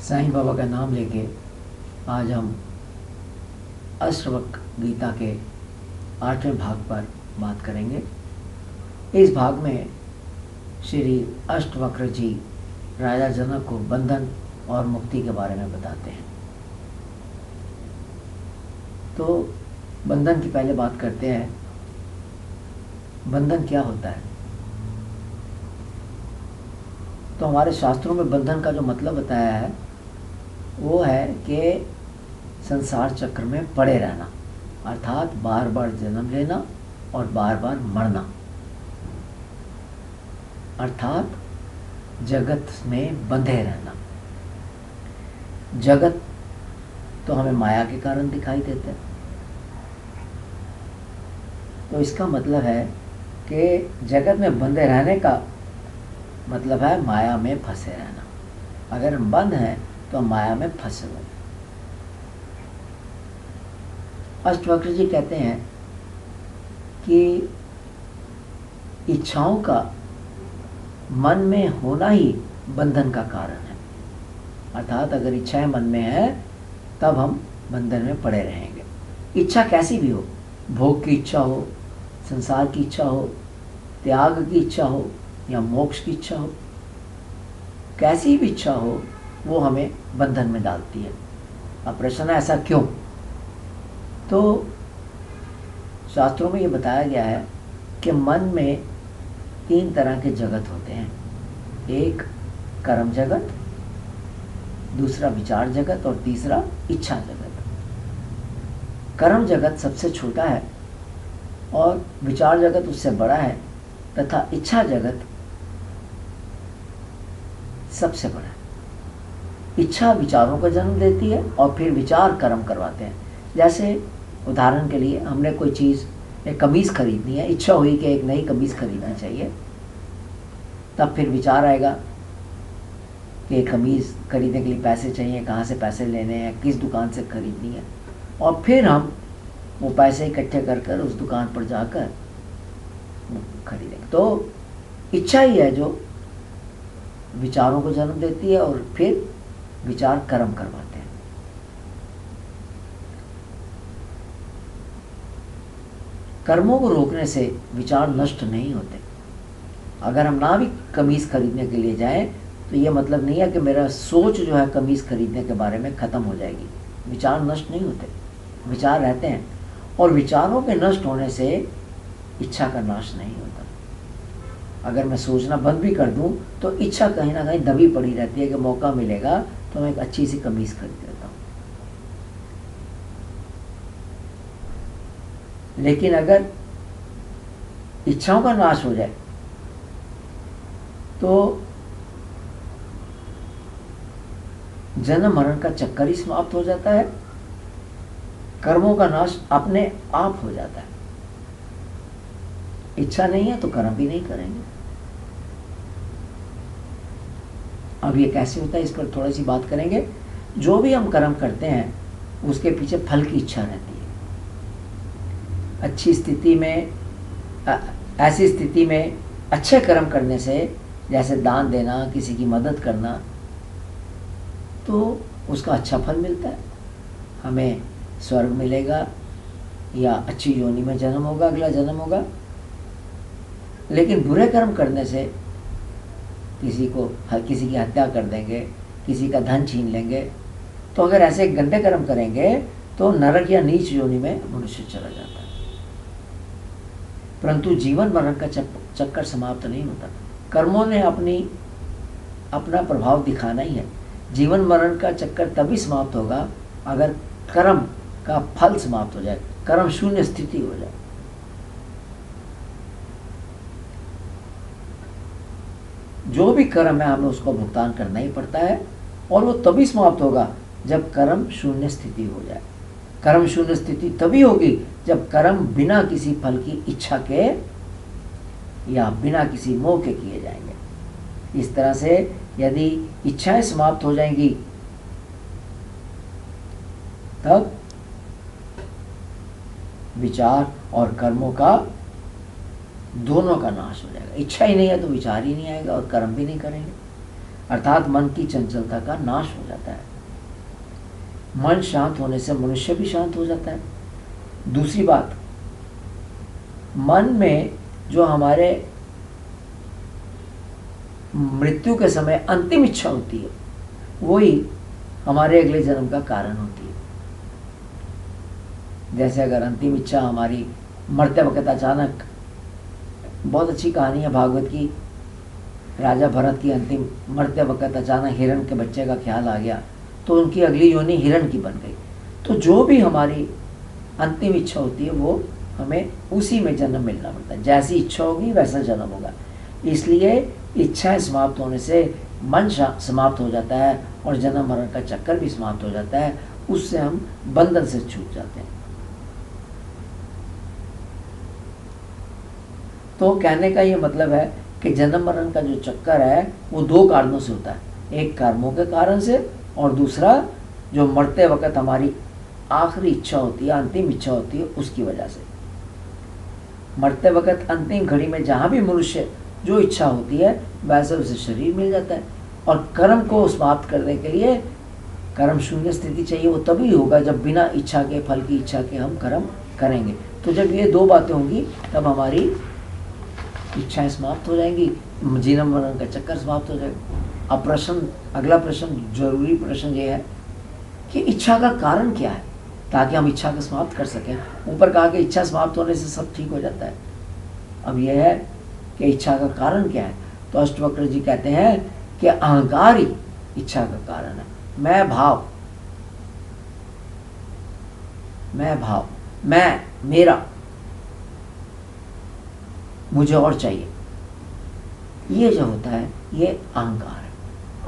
साईं बाबा का नाम लेके आज हम अष्टवक्र गीता के 8वें भाग पर बात करेंगे। इस भाग में श्री अष्टवक्र जी राजा जनक को बंधन और मुक्ति के बारे में बताते हैं। तो बंधन की पहले बात करते हैं। बंधन क्या होता है? तो हमारे शास्त्रों में बंधन का जो मतलब बताया है वो है कि संसार चक्र में पड़े रहना, अर्थात बार बार जन्म लेना और बार बार मरना, अर्थात जगत में बंधे रहना। जगत तो हमें माया के कारण दिखाई देता है, तो इसका मतलब है कि जगत में बंधे रहने का मतलब है माया में फंसे रहना। अगर हम बंद हैं तो हम माया में फंसे हुए। अष्टवक्र जी कहते हैं कि इच्छाओं का मन में होना ही बंधन का कारण है। अर्थात अगर इच्छाएं मन में है तब हम बंधन में पड़े रहेंगे। इच्छा कैसी भी हो, भोग की इच्छा हो, संसार की इच्छा हो, त्याग की इच्छा हो या मोक्ष की इच्छा हो, कैसी भी इच्छा हो वो हमें बंधन में डालती है। अब प्रश्न है ऐसा क्यों? तो शास्त्रों में ये बताया गया है कि मन में 3 तरह के जगत होते हैं। एक कर्म जगत, दूसरा विचार जगत और तीसरा इच्छा जगत। कर्म जगत सबसे छोटा है और विचार जगत उससे बड़ा है तथा इच्छा जगत सबसे बड़ा है। इच्छा विचारों को जन्म देती है और फिर विचार कर्म करवाते हैं। जैसे उदाहरण के लिए हमने कोई चीज़, एक कमीज़ खरीदनी है, इच्छा हुई कि एक नई कमीज़ खरीदनी चाहिए, तब फिर विचार आएगा कि कमीज़ खरीदने के लिए पैसे चाहिए, कहाँ से पैसे लेने हैं, किस दुकान से खरीदनी है, और फिर हम वो पैसे इकट्ठे कर कर उस दुकान पर जाकर खरीदेंगे। तो इच्छा ही है जो विचारों को जन्म देती है और फिर विचार कर्म करवाते हैं। कर्मों को रोकने से विचार नष्ट नहीं होते। अगर हम ना भी कमीज़ खरीदने के लिए जाएं तो ये मतलब नहीं है कि मेरा सोच जो है कमीज़ खरीदने के बारे में ख़त्म हो जाएगी। विचार नष्ट नहीं होते, विचार रहते हैं, और विचारों के नष्ट होने से इच्छा का नाश नहीं होता। अगर मैं सोचना बंद भी कर दूं तो इच्छा कहीं ना कहीं दबी पड़ी रहती है कि मौका मिलेगा तो मैं एक अच्छी सी कमीज़ खरीद लेता हूँ। लेकिन अगर इच्छाओं का नाश हो जाए तो जन्म मरण का चक्कर ही समाप्त हो जाता है। कर्मों का नाश अपने आप हो जाता है। इच्छा नहीं है तो कर्म भी नहीं करेंगे। अब ये कैसे होता है इस पर थोड़ी सी बात करेंगे। जो भी हम कर्म करते हैं उसके पीछे फल की इच्छा रहती है। अच्छी स्थिति में, ऐसी स्थिति में अच्छे कर्म करने से, जैसे दान देना, किसी की मदद करना, तो उसका अच्छा फल मिलता है। हमें स्वर्ग मिलेगा या अच्छी योनि में जन्म होगा, अगला जन्म होगा। लेकिन बुरे कर्म करने से किसी की हत्या कर देंगे, किसी का धन छीन लेंगे, तो अगर ऐसे गंदे कर्म करेंगे तो नरक या नीच योनि में मनुष्य चला जाता है। परंतु जीवन मरण का चक्कर समाप्त नहीं होता। कर्मों ने अपना प्रभाव दिखाना ही है। जीवन मरण का चक्कर तभी समाप्त होगा अगर कर्म का फल समाप्त हो जाए, कर्म शून्य स्थिति हो जाए। जो भी कर्म है हमें उसको भुगतान करना ही पड़ता है, और वो तभी समाप्त होगा जब कर्म शून्य स्थिति हो जाए। कर्म शून्य स्थिति तभी होगी जब कर्म बिना किसी फल की इच्छा के या बिना किसी मोह के किए जाएंगे। इस तरह से यदि इच्छाएं समाप्त हो जाएंगी तब विचार और कर्मों का दोनों का नाश हो जाएगा। इच्छा ही नहीं है तो विचार ही नहीं आएगा और कर्म भी नहीं करेंगे। अर्थात मन की चंचलता का नाश हो जाता है। मन शांत होने से मनुष्य भी शांत हो जाता है। दूसरी बात, मन में जो हमारे मृत्यु के समय अंतिम इच्छा होती है वही हमारे अगले जन्म का कारण होती है। जैसे अगर अंतिम इच्छा हमारी मरते वक्त अचानक, बहुत अच्छी कहानी है भागवत की, राजा भरत की अंतिम मरते वक्त अचानक हिरण के बच्चे का ख्याल आ गया तो उनकी अगली योनि हिरण की बन गई। तो जो भी हमारी अंतिम इच्छा होती है वो हमें उसी में जन्म मिलना पड़ता है। जैसी इच्छा होगी वैसा जन्म होगा। इसलिए इच्छाएं समाप्त होने से मन समाप्त हो जाता है और जन्म मरण का चक्कर भी समाप्त हो जाता है। उससे हम बंधन से छूट जाते हैं। तो कहने का ये मतलब है कि जन्म मरण का जो चक्कर है वो दो कारणों से होता है, एक कर्मों के कारण से और दूसरा जो मरते वक्त हमारी आखिरी इच्छा होती है, अंतिम इच्छा होती है, उसकी वजह से। मरते वक्त अंतिम घड़ी में जहाँ भी मनुष्य जो इच्छा होती है वैसे उसे शरीर मिल जाता है। और कर्म को समाप्त करने के लिए कर्म शून्य स्थिति चाहिए, वो तभी होगा जब बिना इच्छा के, फल की इच्छा के हम कर्म करेंगे। तो जब ये दो बातें होंगी तब हमारी इच्छाएं समाप्त हो जाएंगी, जन्म मरण का चक्कर समाप्त हो जाएगा। अब अगला प्रश्न, जरूरी प्रश्न ये है कि इच्छा का कारण क्या है, ताकि हम इच्छा को समाप्त कर सकें। ऊपर कहा कि इच्छा समाप्त होने से सब ठीक हो जाता है। अब यह है कि इच्छा का कारण क्या है। तो अष्टवक्र जी कहते हैं कि अहंकार ही इच्छा का कारण है। मैं भाव, मैं, मेरा, मुझे और चाहिए, ये जो होता है ये अहंकार है।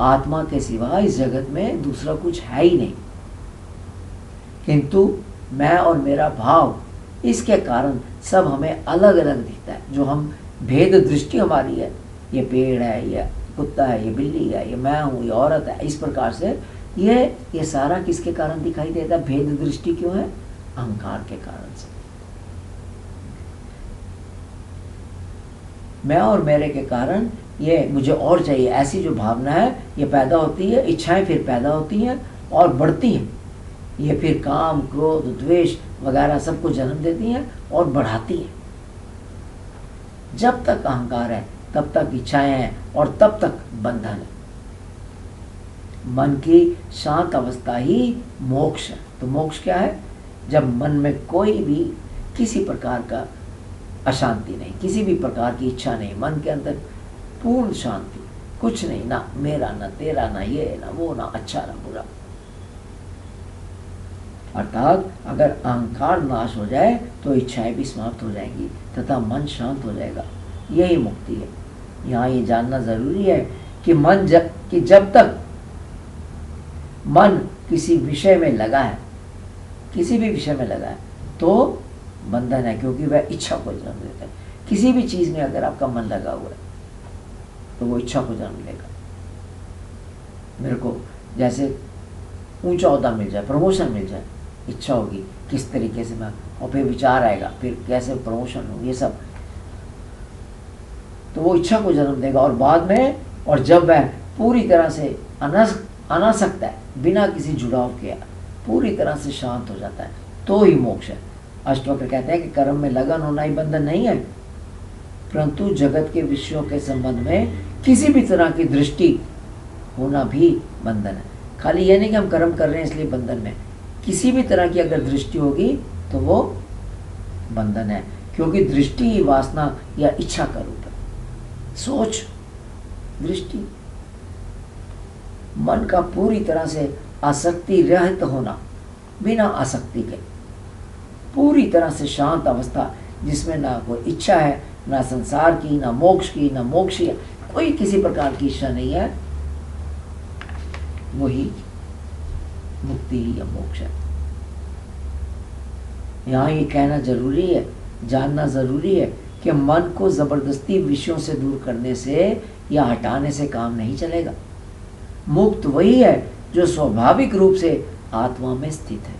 आत्मा के सिवा इस जगत में दूसरा कुछ है ही नहीं। किंतु मैं और मेरा भाव, इसके कारण सब हमें अलग अलग दिखता है। जो हम भेद दृष्टि हमारी है, ये पेड़ है, ये कुत्ता है, ये बिल्ली है, ये मैं हूँ, ये औरत है, इस प्रकार से ये सारा किसके कारण दिखाई देता है? भेद दृष्टि क्यों है? अहंकार के कारण से। मैं और मेरे के कारण ये मुझे और चाहिए, ऐसी जो भावना है ये पैदा होती है। इच्छाएं फिर पैदा होती हैं और बढ़ती हैं। ये फिर काम, क्रोध, द्वेष वगैरह सबको जन्म देती हैं और बढ़ाती हैं। जब तक अहंकार है तब तक इच्छाएं हैं और तब तक बंधन है। मन की शांत अवस्था ही मोक्ष है। तो मोक्ष क्या है? जब मन में कोई भी किसी प्रकार का अशांति नहीं, किसी भी प्रकार की इच्छा नहीं, मन के अंदर पूर्ण शांति, कुछ नहीं, ना मेरा, ना तेरा, ना ये, ना वो, ना अच्छा, ना बुरा। अर्थात अगर अहंकार नाश हो जाए तो इच्छाएं भी समाप्त हो जाएंगी तथा मन शांत हो जाएगा। यही मुक्ति है। यहाँ ये जानना जरूरी है कि जब तक मन किसी विषय में लगा है, किसी भी विषय में लगा है, तो बंधन है, क्योंकि वह इच्छा को जन्म देता है। किसी भी चीज में अगर आपका मन लगा हुआ है तो वो इच्छा को जन्म देगा। मेरे को जैसे ऊंचा ओहदा मिल जाए, प्रमोशन मिल जाए, इच्छा होगी किस तरीके से मैं, और फिर विचार आएगा फिर कैसे प्रमोशन हो, ये सब, तो वो इच्छा को जन्म देगा। और बाद में, और जब वह पूरी तरह से अनासक्त है, बिना किसी जुड़ाव के पूरी तरह से शांत हो जाता है, तो ही मोक्ष है। अष्टवक्र कहते हैं कि कर्म में लगन होना ही बंधन नहीं है, परंतु जगत के विषयों के संबंध में किसी भी तरह की दृष्टि होना भी बंधन है। खाली ये नहीं कि हम कर्म कर रहे हैं इसलिए बंधन में, किसी भी तरह की अगर दृष्टि होगी तो वो बंधन है, क्योंकि दृष्टि ही वासना या इच्छा का रूप है। सोच, दृष्टि, मन का पूरी तरह से आसक्ति रहित होना, बिना आसक्ति के पूरी तरह से शांत अवस्था, जिसमें ना कोई इच्छा है, ना संसार की, ना मोक्ष की, ना मोक्षी, कोई किसी प्रकार की इच्छा नहीं है, वही मुक्ति या मोक्ष है। यहाँ ये कहना जरूरी है, जानना जरूरी है कि मन को जबरदस्ती विषयों से दूर करने से या हटाने से काम नहीं चलेगा। मुक्त वही है जो स्वाभाविक रूप से आत्मा में स्थित है,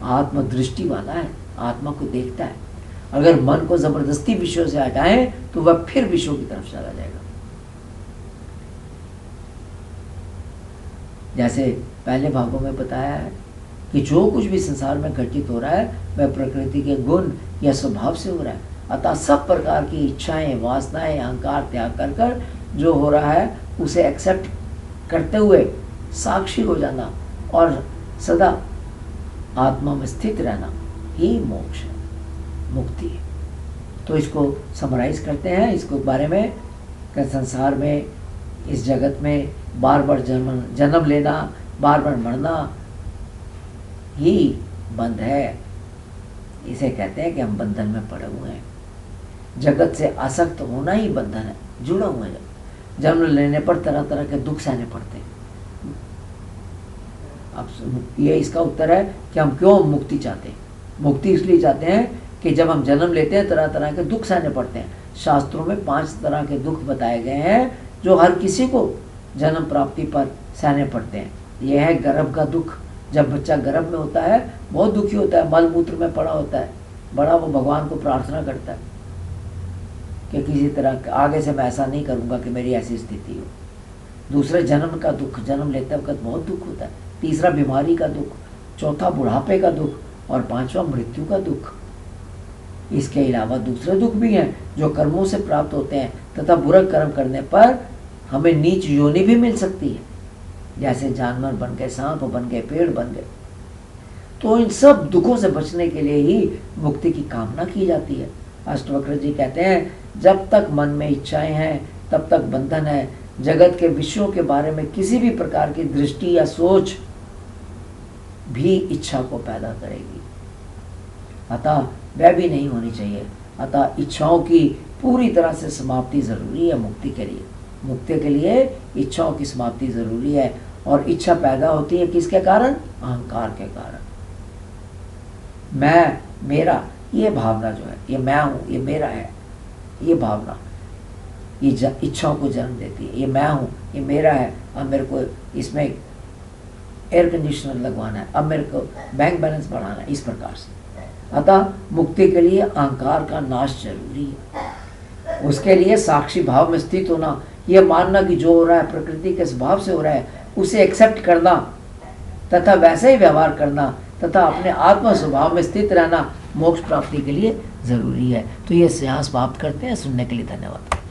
आत्म दृष्टि वाला है, आत्मा को देखता है। अगर मन को जबरदस्ती विषयों से हटाएं तो वह फिर विषयों की तरफ चला जाएगा। जैसे पहले भागों में बताया है कि जो कुछ भी संसार में घटित हो रहा है वह प्रकृति के गुण या स्वभाव से हो रहा है। अतः सब प्रकार की इच्छाएं, वासनाएं, अहंकार त्याग कर कर जो हो रहा है उसे एक्सेप्ट करते हुए साक्षी हो जाना और सदा आत्मा में स्थित रहना ही मोक्ष है, मुक्ति है। तो इसको समराइज करते हैं इसको बारे में कि संसार में, इस जगत में बार बार जन्म लेना, बार बार मरना ही बंध है। इसे कहते हैं कि हम बंधन में पड़े हुए हैं। जगत से आसक्त होना ही बंधन है, जुड़ा हुआ है। जन्म लेने पर तरह तरह के दुख सहने पड़ते हैं। अब ये इसका उत्तर है कि हम क्यों मुक्ति चाहते हैं। मुक्ति इसलिए चाहते हैं कि जब हम जन्म लेते हैं तरह तरह के दुख सहने पड़ते हैं। शास्त्रों में 5 तरह के दुख बताए गए हैं जो हर किसी को जन्म प्राप्ति पर सहने पड़ते हैं। यह है गर्भ का दुख। जब बच्चा गर्भ में होता है बहुत दुखी होता है, मल मूत्र में पड़ा होता है, बड़ा वो भगवान को प्रार्थना करता है कि किसी तरह आगे से मैं ऐसा नहीं करूँगा कि मेरी ऐसी स्थिति हो। दूसरे जन्म का दुख, जन्म लेते वक्त बहुत दुख होता है। तीसरा बीमारी का दुख, चौथा बुढ़ापे का दुख और 5वां मृत्यु का दुख। इसके अलावा दूसरे दुख भी हैं जो कर्मों से प्राप्त होते हैं तथा बुरा कर्म करने पर हमें नीच योनि भी मिल सकती है, जैसे जानवर बन गए, सांप बन गए, पेड़ बन गए। तो इन सब दुखों से बचने के लिए ही मुक्ति की कामना की जाती है। अष्टवक्र जी कहते हैं जब तक मन में इच्छाएं हैं तब तक बंधन है। जगत के विषयों के बारे में किसी भी प्रकार की दृष्टि या सोच भी इच्छा को पैदा करेगी, अतः वह भी नहीं होनी चाहिए। अतः इच्छाओं की पूरी तरह से समाप्ति जरूरी है मुक्ति के लिए। मुक्ति के लिए इच्छाओं की समाप्ति जरूरी है। और इच्छा पैदा होती है किसके कारण? अहंकार के कारण। मैं, मेरा, ये भावना जो है, ये मैं हूँ, ये मेरा है, ये भावना ये इच्छाओं को जन्म देती है। ये मैं हूँ, ये मेरा है, अब मेरे को इसमें एयर कंडीशनर लगवाना है, अब मेरे को बैंक बैलेंस बढ़ाना है, इस प्रकार से। अतः मुक्ति के लिए अहंकार का नाश जरूरी है। उसके लिए साक्षी भाव में स्थित होना, यह मानना कि जो हो रहा है प्रकृति के स्वभाव से हो रहा है, उसे एक्सेप्ट करना तथा वैसे ही व्यवहार करना तथा अपने आत्म स्वभाव में स्थित रहना मोक्ष प्राप्ति के लिए जरूरी है। तो ये सियास समाप्त करते हैं। सुनने के लिए धन्यवाद।